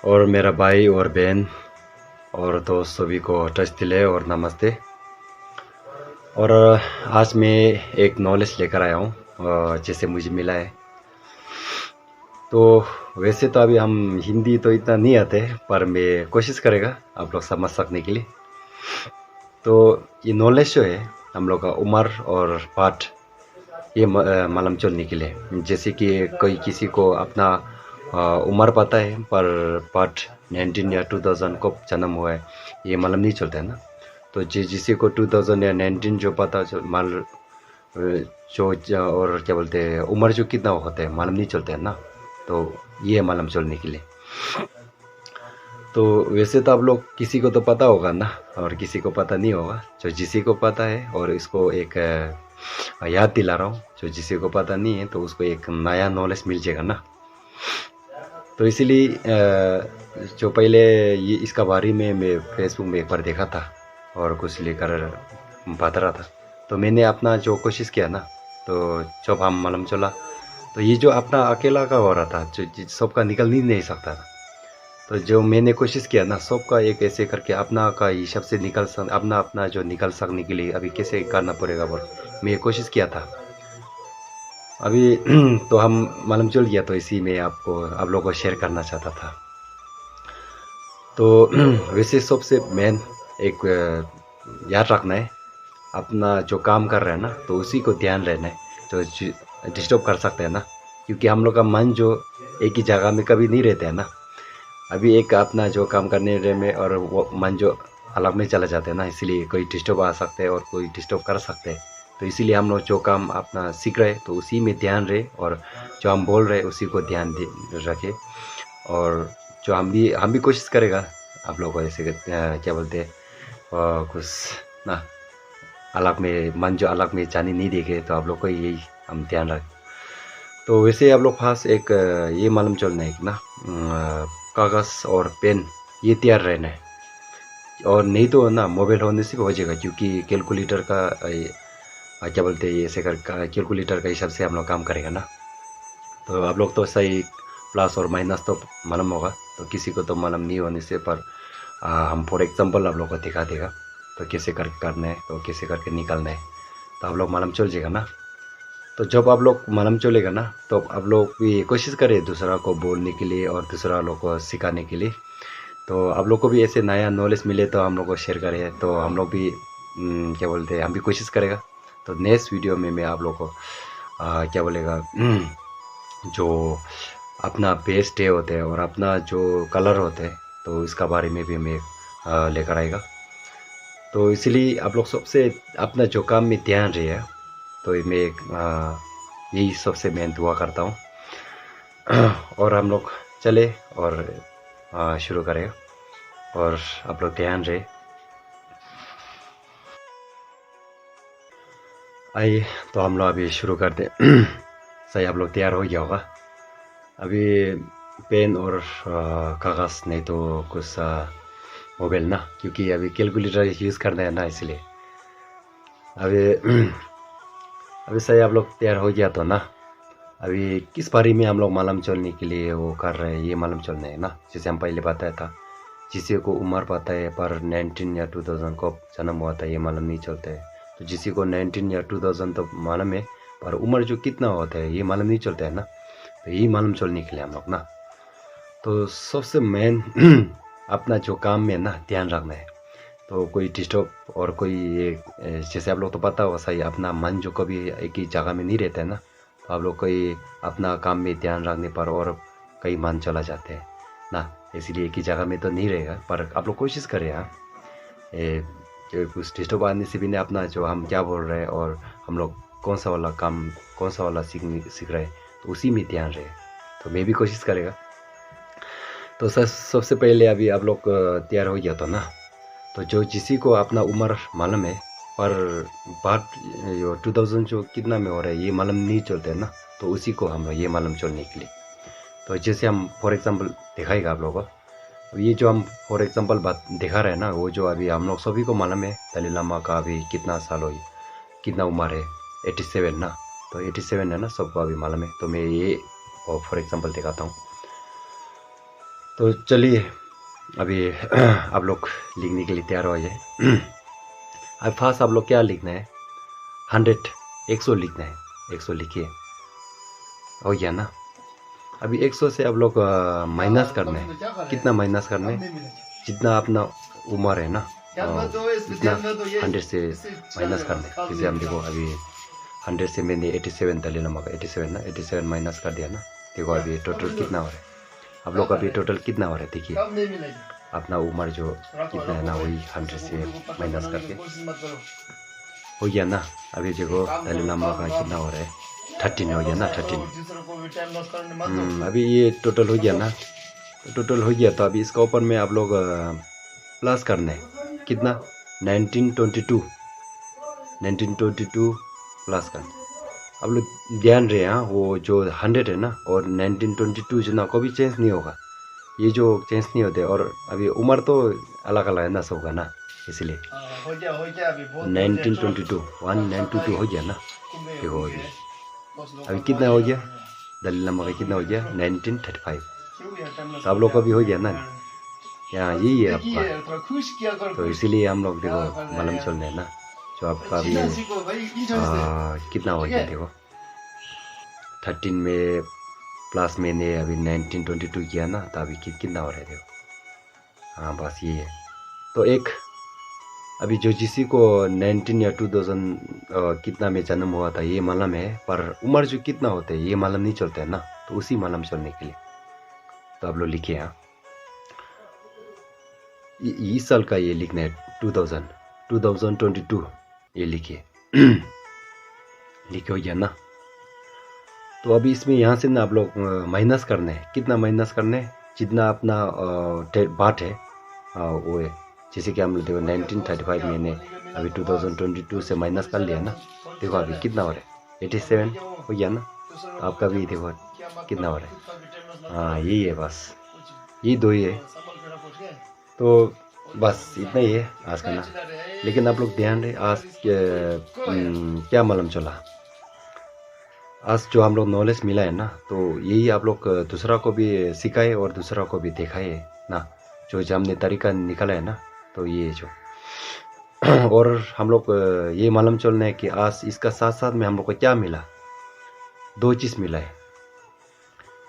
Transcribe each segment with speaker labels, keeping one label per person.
Speaker 1: और मेरा भाई और बहन और दोस्त सभी को टचतिले और नमस्ते। और आज मैं एक नॉलेज लेकर आया हूँ जैसे मुझे मिला है। तो वैसे तो अभी हम हिंदी तो इतना नहीं आते, पर मैं कोशिश करेगा आप लोग समझ सकने के लिए। तो ये नॉलेज जो है हम लोग का उम्र और पाठ ये मालूम चलने के लिए, जैसे कि कोई किसी को अपना उम्र पता है पर पाठ 19 या 2000 कब जन्म हुआ है ये मालूम नहीं चलता है ना। तो जिसी को 2000 या 19 जो पता और क्या बोलते हैं उम्र जो कितना होता है मालूम नहीं चलता है ना। तो ये है मालूम चलने के लिए। तो वैसे तो आप लोग किसी को तो पता होगा ना, और किसी को पता नहीं होगा। जो जिसी को पता है और इसको एक याद दिला रहा हूँ, जो जिसी को पता नहीं है तो उसको एक नया नॉलेज मिल जाएगा ना। तो इसीलिए जो पहले ये इसका बारे में मैं फेसबुक में एक बार देखा था और कुछ लेकर बता रहा था। तो मैंने अपना जो कोशिश किया ना, तो जब हम मालूम चला तो ये जो अपना अकेला का हो रहा था, जो सबका निकल नहीं सकता था। तो जो मैंने कोशिश किया ना सबका एक ऐसे करके अपना का हिसाब से अपना अपना जो निकल सकने के लिए अभी कैसे करना पड़ेगा वो मैं कोशिश किया था अभी। तो हम मालूम चल गया, तो इसी में आप लोगों को शेयर करना चाहता था। तो वैसे सबसे मेन एक याद रखना है, अपना जो काम कर रहे हैं ना तो उसी को ध्यान रहना है, जो डिस्टर्ब कर सकते हैं ना। क्योंकि हम लोग का मन जो एक ही जगह में कभी नहीं रहता है ना। अभी एक अपना जो काम करने रहे में और वो मन जो अलग में चला जाते हैं ना, इसीलिए कोई डिस्टर्ब आ सकते हैं और कोई डिस्टर्ब कर सकते हैं। तो इसीलिए हम लोग जो काम अपना सीख रहे तो उसी में ध्यान रहे, और जो हम बोल रहे उसी को ध्यान रखे। और जो हम भी कोशिश करेगा आप लोगों को ऐसे क्या बोलते हैं कुछ ना अलग में मन जो अलग में जाने नहीं देखे, तो आप लोग को यही हम ध्यान रखें। तो वैसे आप लोग पास एक ये मालूम चलना है कि ना कागज़ और पेन ये तैयार रहना है। और नहीं तो ना मोबाइल होने से भी हो जाएगा, क्योंकि कैलकुलेटर का क्या बोलते हैं ये ऐसे कर कैलकुलेटर का हिसाब से हम लोग काम करेगा ना। तो आप लोग तो सही प्लस और माइनस तो मालूम होगा, तो किसी को तो मालूम नहीं होने से पर हम फॉर एग्जांपल आप लोग को दिखा देगा। तो कैसे करके करना है तो कैसे करके निकालना है तो आप लोग मालूम चल जाएगा ना। तो जब आप लोग मालूम चलेगा ना तो आप लोग भी कोशिश करें दूसरा को बोलने के लिए और दूसरा लोग को सिखाने के लिए। तो आप लोग को भी ऐसे नया नॉलेज मिले तो हम लोग को शेयर करें, तो हम लोग भी क्या बोलते हैं हम भी कोशिश करेगा। तो नेक्स्ट वीडियो में मैं आप लोग को क्या बोलेगा जो अपना बेस डे होते हैं और अपना जो कलर होते हैं तो इसका बारे में भी मैं लेकर आएगा। तो इसलिए आप लोग सबसे अपना जो काम में ध्यान रहे। तो मैं यही सबसे मैं दुआ करता हूँ। और हम लोग चले और शुरू करें, और आप लोग ध्यान रहे। आइए तो हम लोग अभी शुरू करते। सही आप लोग तैयार हो गया होगा। अभी पेन और कागज़ नहीं तो कुछ मोबाइल ना, क्योंकि अभी कैलकुलेटर यूज़ करना है ना, इसलिए अभी अभी सही आप लोग तैयार हो गया तो ना। अभी किस बारे में हम लोग मालूम चलने के लिए वो कर रहे हैं, ये मालूम चलना है ना। जैसे हम पहले बताया था जिसे को उम्र पता है पर 19 या 2000 को जन्म हुआ था ये मालूम नहीं चलता है। तो जिसी को 19 या 2000 तो मालूम है पर उम्र जो कितना होता है ये मालूम नहीं चलता है ना। तो यही मालूम चलने के लिए हम लोग ना, तो सबसे मेन अपना जो काम में ना ध्यान रखना है। तो कोई डिस्टर्ब और कोई ये जैसे आप लोग तो पता होगा सही, अपना मन जो कभी एक ही जगह में नहीं रहता है ना। तो आप लोग कोई अपना काम में ध्यान रखने पर और कई मन चला जाते हैं ना, इसलिए एक ही जगह में तो नहीं रहेगा। पर आप लोग कोशिश करें हाँ, कुछ डिस्टर्ब आने से भी नहीं अपना जो हम क्या बोल रहे हैं और हम लोग कौन सा वाला काम कौन सा वाला सीख रहे हैं तो उसी में ध्यान रहे। तो मैं भी कोशिश करेगा। तो सर सबसे पहले अभी आप लोग तैयार हो गया तो ना। तो जो जिसी को अपना उम्र मालूम है पर बात जो 2000 जो कितना में हो रहा है ये मालूम नहीं चलता है ना, तो उसी को हम ये मालूम चलने के लिए। तो जैसे हम फॉर एग्जांपल दिखाएगा आप लोगों को, ये जो हम फॉर एग्जांपल बात दिखा रहे हैं ना, वो जो अभी हम लोग सभी को मालूम है दलाई लामा का अभी कितना साल हो कितना उम्र है 87 ना। तो 87 है ना, सबको अभी मालूम है। तो मैं ये फॉर एग्जांपल दिखाता हूँ। तो चलिए अभी आप लोग लिखने के लिए तैयार हो जाए। अब फर्स्ट आप लोग क्या लिखना है, 100 100 लिखना है। 100 लिखिए, हो गया ना। अभी 100 से आप लोग माइनस करना है। कितना माइनस करना है, जितना अपना उम्र है ना इतना 100 से माइनस करना है। जैसे हम देखो अभी 100 से मैंने 87 डाले ना, 87 ना, 87 माइनस कर दिया ना। देखो अभी टोटल कितना हो रहा है, आप लोग अभी टोटल कितना हो रहा है देखिए। अपना उम्र जो कितना है ना वही 100 से माइनस करके हो गया ना। अभी देखो दलाई लामा का कितना हो रहा है, 13 हो गया ना, 13। अभी ये टोटल हो गया ना, टोटल हो गया। तो अभी इसका ऊपर में आप लोग प्लस करना है। कितना, 1922 प्लस करना। आप लोग ध्यान रहे हाँ, वो जो 100 है ना और 1922 जो ना कभी चेंज नहीं होगा, ये जो चेंज नहीं होते। और अभी उम्र तो अलग अलग है ना सबका ना, इसलिए 1922 1922 हो गया ना। देखो अभी कितना हो गया, दलाई लामा का कितना हो गया, 1935। तो आप लोग का भी हो गया ना, यहाँ यही है आपका। तो इसीलिए हम लोग देखो मालूम चल रहे हैं ना, जो आपका अभी कितना हो गया। देखो 13 में प्लस मैंने अभी 1922 किया ना, तो अभी कितना हो रहा है देखो। हाँ बस ये है। तो एक अभी जो जिसी को 19 या 2000 कितना में जन्म हुआ था ये मालूम है, पर उम्र जो कितना होता है ये मालूम नहीं चलता है ना। तो उसी मालूम चलने के लिए तो आप लोग लिखिए हाँ, इस साल का ये लिखना है 2022 ये लिखिए। लिखे हो गया ना। तो अभी इसमें यहाँ से ना आप लोग माइनस करना है। कितना माइनस करना है, जितना अपना बात है वो है। जैसे कि हम लोग देखो 1935 मैंने अभी 2022 से माइनस कर लिया ना। देखो अभी कितना हो रहा है, 87 हो गया ना। तो आपका भी देखो कितना हो रहा है। हाँ यही है, बस ये दो ही है। तो बस इतना ही है आज का ना। लेकिन आप लोग ध्यान रहे, आज क्या मालूम चला, आज जो हम लोग नॉलेज मिला है ना, तो यही आप लोग दूसरा को भी सिखाए और दूसरा को भी दिखाए ना। जो हमने तरीका निकाला है ना, तो ये जो और हम लोग ये मालूम चलना है कि आज इसका साथ साथ में हम लोग को क्या मिला, दो चीज़ मिला है।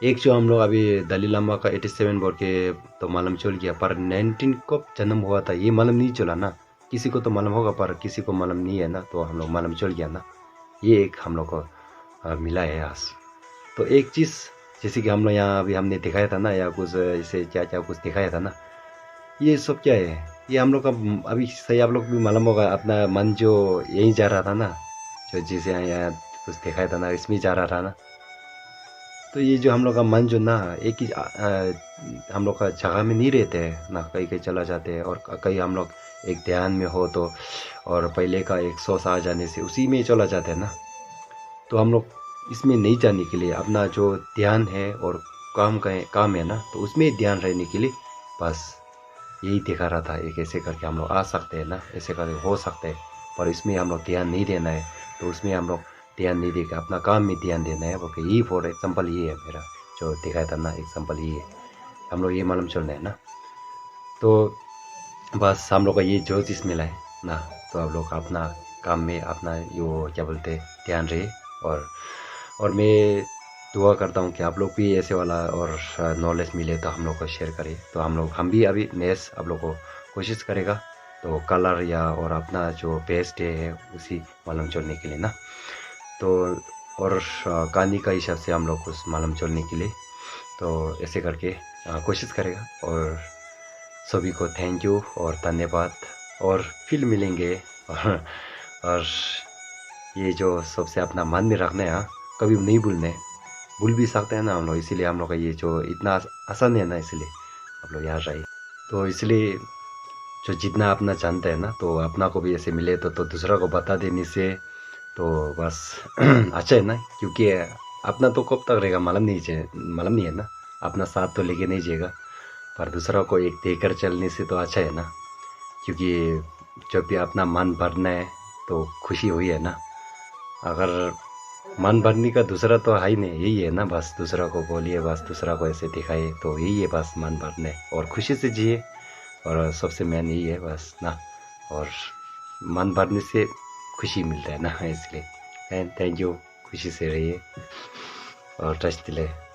Speaker 1: एक जो हम लोग अभी दलाई लामा का 87 बोल के तो मालूम चल गया, पर 19 को जन्म हुआ था ये मालूम नहीं चला ना। किसी को तो मालूम होगा पर किसी को मालूम नहीं है ना, तो हम लोग मालूम चल गया ना। ये एक हम लोग को मिला है आज। तो एक चीज़ जैसे कि हम लोग यहाँ अभी हमने दिखाया था ना, या कुछ जैसे क्या क्या कुछ दिखाया था ना, ये सब क्या है, ये हम लोग का अभी सही आप लोग भी मालूम होगा। अपना मन जो यहीं जा रहा था ना, जो जैसे यहाँ कुछ दिखाया था ना इसमें जा रहा था ना। तो ये जो हम लोग का मन जो ना एक ही हम लोग का जगह में नहीं रहते हैं ना, कहीं कहीं चला जाते हैं। और कहीं हम लोग एक ध्यान में हो तो, और पहले का एक सोच आ जाने से उसी में चला जाते हैं ना। तो हम लोग इसमें नहीं जाने के लिए अपना जो ध्यान है और काम है ना, तो उसमें ध्यान रहने के लिए बस यही दिखा रहा था। एक ऐसे करके हम लोग आ सकते हैं ना, ऐसे करके हो सकते हैं, पर इसमें हम लोग ध्यान नहीं देना है। तो उसमें हम लोग ध्यान नहीं देकर अपना काम में ध्यान देना है। ओके, यही फॉर एग्जाम्पल ये है मेरा जो दिखाया था ना, एग्जाम्पल ये है। हम लोग ये मालूम चलना है ना। तो बस हम लोग का ये जो चीज़ मिला है ना, तो आप लोग अपना काम में अपना यो क्या बोलते ध्यान रहे। और मैं दुआ करता हूँ कि आप लोग भी ऐसे वाला और नॉलेज मिले तो हम लोग को शेयर करें। तो हम भी अभी नेक्स्ट आप लोग को कोशिश करेगा तो कलर या और अपना जो बेस्ट है उसी मालूम चलने के लिए ना। तो और कहानी का हिसाब से हम लोग कुछ मालूम चलने के लिए तो ऐसे करके कोशिश करेगा। और सभी को थैंक यू और धन्यवाद, और फिर मिलेंगे। और ये जो सबसे अपना मन में रखना है कभी नहीं भूलने, भूल भी सकते हैं ना हम लोग, इसीलिए हम लोग का ये जो इतना आसान है ना, इसलिए आप लोग याद रहिए। तो इसलिए जो जितना अपना जानता है ना, तो अपना को भी ऐसे मिले तो दूसरा को बता देने से तो बस अच्छा है ना। क्योंकि अपना तो कब तक रहेगा मालूम नहीं है ना, अपना साथ तो लेके नहीं जाएगा, पर दूसरा को एक देकर चलने से तो अच्छा है ना। क्योंकि जब भी अपना मन भरना है तो खुशी हुई है ना। अगर मन भरने का दूसरा तो है ही नहीं, यही है ना, बस दूसरा को बोलिए, बस दूसरा को ऐसे दिखाइए, तो यही है बस मन भरने, और खुशी से जिए, और सबसे मेन यही है बस ना। और मन भरने से खुशी मिलता है ना, इसलिए थैंक यू, खुशी से रहिए और ट्रस्ट दिले।